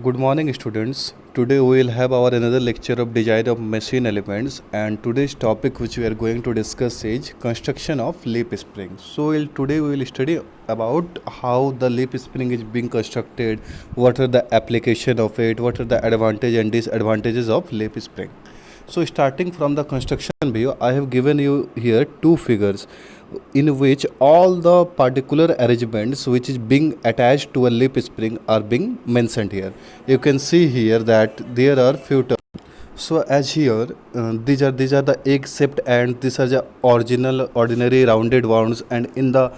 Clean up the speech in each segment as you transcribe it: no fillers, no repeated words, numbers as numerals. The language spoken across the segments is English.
Good morning, students. Today we will have our another lecture of design of machine elements, and today's topic which we are going to discuss is construction of leaf spring. So today we will study about how the leaf spring is being constructed, what are the application of it, what are the advantage and disadvantages of leaf spring. So starting from the construction view, I have given you here two figures in which all the particular arrangements which is being attached to a leaf spring are being mentioned here. You can see here that there are few terms. So as here, these are the egg shaped and these are the original ordinary rounded ones, and in the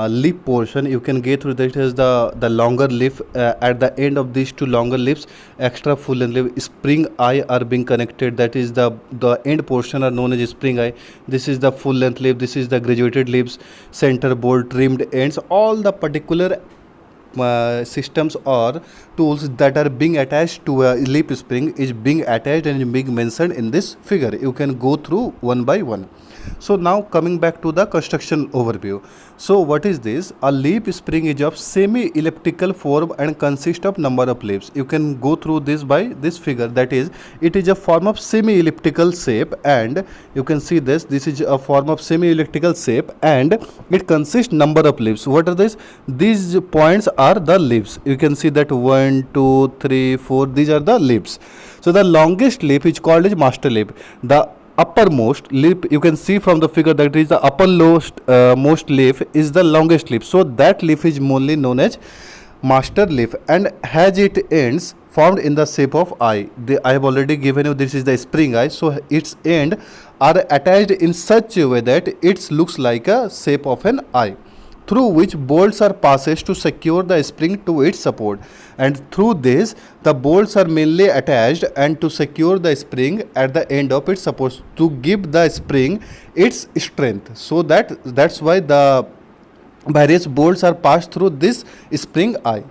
leaf portion you can get through that is the longer leaf. At the end of these two longer leaves, extra full length leaf spring eye are being connected. That is the end portion are known as spring eye. This is the full length leaf, this is the graduated leaves, center bolt, trimmed ends, all the particular systems or tools that are being attached to a leaf spring is being attached and being mentioned in this figure. You can go through one by one. So now coming back to the construction overview. So what is this? A leaf spring is of semi-elliptical form and consists of number of leaves. You can go through this by this figure, that is it is a form of semi-elliptical shape, and you can see this is a form of semi-elliptical shape and it consists number of leaves. What are these points are the leaves. You can see that 1 2 3 4, these are the leaves. So the longest leaf is called as master leaf. The uppermost leaf, you can see from the figure that is the uppermost most leaf is the longest leaf, so that leaf is mainly known as master leaf and has its ends formed in the shape of eye. I have already given you this is the spring eye, so its end are attached in such a way that it looks like a shape of an eye, through which bolts are passed to secure the spring to its support, and through this the bolts are mainly attached and to secure the spring at the end of its support to give the spring its strength. So that's why the various bolts are passed through this spring eye.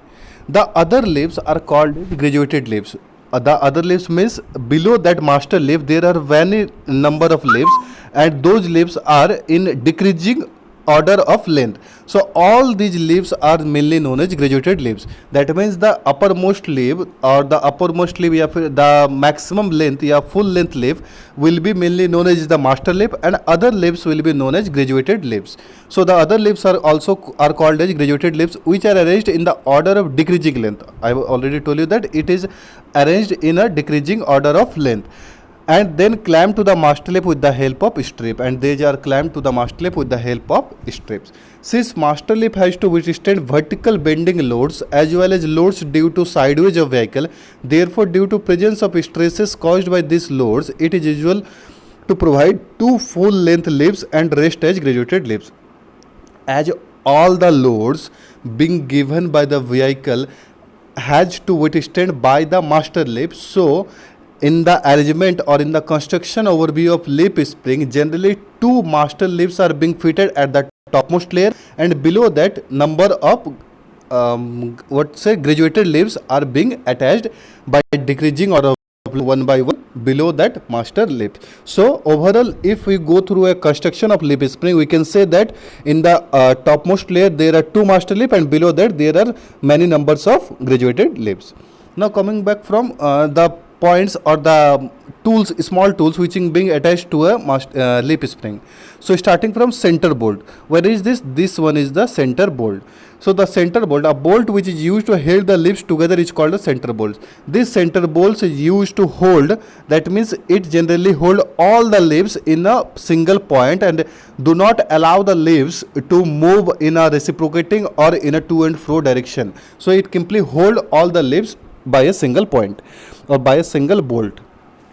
The other leaves are called graduated leaves. The other leaves means below that master leaf there are many number of leaves, and those leaves are in decreasing order of length. So all these leaves are mainly known as graduated leaves. That means the uppermost leaf or the uppermost leaf, the maximum length, full length leaf will be mainly known as the master leaf, and other leaves will be known as graduated leaves. So the other leaves are also called as graduated leaves, which are arranged in the order of decreasing length. I have already told you that it is arranged in a decreasing order of length, and then clamped to the master leaf with the help of strip, and these are clamped to the master leaf with the help of strips. Since master leaf has to withstand vertical bending loads as well as loads due to sideways of vehicle, therefore due to presence of stresses caused by these loads, it is usual to provide two full length leaves and rest as graduated leaves. As all the loads being given by the vehicle has to withstand by the master leaf, so in the arrangement or in the construction overview of leaf spring, generally two master leaves are being fitted at the topmost layer, and below that number of graduated leaves are being attached by decreasing order one by one below that master leaf. So overall, if we go through a construction of leaf spring, we can say that in the topmost layer there are two master leaf, and below that there are many numbers of graduated leaves. Now coming back from the points or the tools, small tools which is being attached to a leaf spring. So starting from center bolt, where is this one is the center bolt. So the center bolt, a bolt which is used to hold the leaves together, is called a center bolt. This center bolt is used to hold, that means it generally hold all the leaves in a single point and do not allow the leaves to move in a reciprocating or in a to and fro direction. So it simply hold all the leaves by a single point or by a single bolt.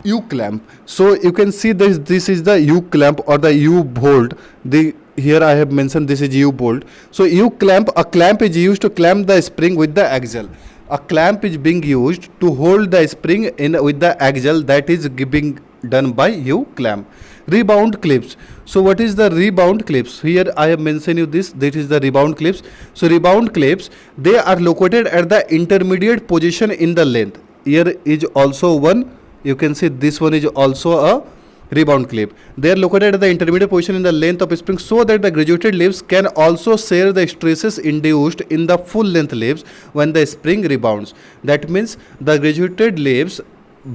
U clamp. So you can see this is the U clamp or the U bolt. Here I have mentioned this is U bolt. So U clamp, a clamp is used to clamp the spring with the axle. A clamp is being used to hold the spring in with the axle, that is being done by U clamp. Rebound clips. So what is the rebound clips? Here I have mentioned you this is the rebound clips. So rebound clips, they are located at the intermediate position in the length. Here is also one, you can see this one is also a rebound clip. They are located at the intermediate position in the length of spring so that the graduated leaves can also share the stresses induced in the full length leaves when the spring rebounds. That means the graduated leaves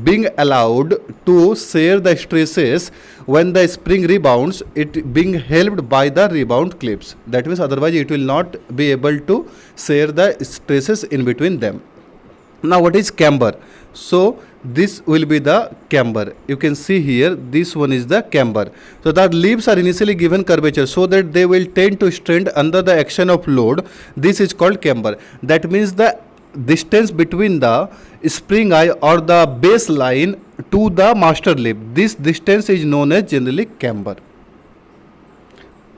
being allowed to share the stresses when the spring rebounds, it being helped by the rebound clips. That means otherwise it will not be able to share the stresses in between them. Now what is camber? So this will be the camber. You can see here, this one is the camber. So the leaves are initially given curvature so that they will tend to strand under the action of load. This is called camber. That means the distance between the spring eye or the base line to the master leaf, this distance is known as generally camber.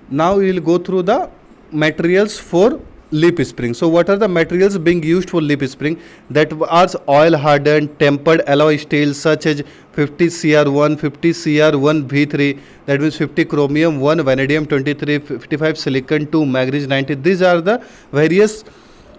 Now we will go through the materials for leaf spring. So what are the materials being used for leaf spring? That are oil hardened tempered alloy steel such as 50 Cr1, 50 Cr1 V3, that means 50 chromium 1, vanadium 23, 55 silicon 2, manganese 90. These are the various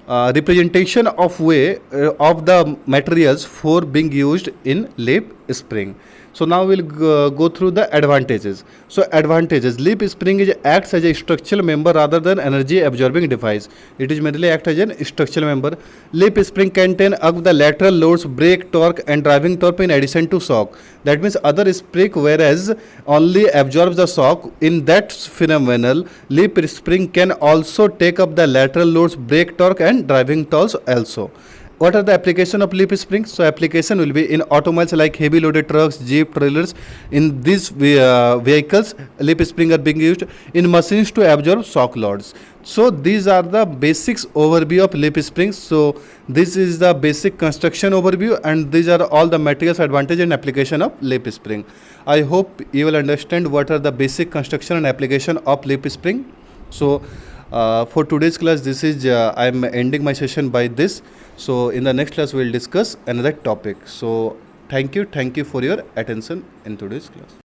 representation of way of the materials for being used in leaf spring. So now we'll go through the advantages. So advantages: leaf spring acts as a structural member rather than energy absorbing device. It is mainly act as a structural member. Leaf spring contain the lateral loads, brake torque and driving torque in addition to shock. That means other spring whereas only absorbs the shock. In that phenomenal, leaf spring can also take up the lateral loads, brake torque and driving torque also. What are the application of leaf springs? So application will be in automobiles like heavy loaded trucks, jeep, trailers. In these vehicles, leaf spring are being used in machines to absorb shock loads. So these are the basics overview of leaf springs. So this is the basic construction overview, and these are all the materials, advantage and application of leaf spring. I hope you will understand what are the basic construction and application of leaf spring. So for today's class, this is I am ending my session by this. So in the next class we will discuss another topic. So thank you for your attention in today's class.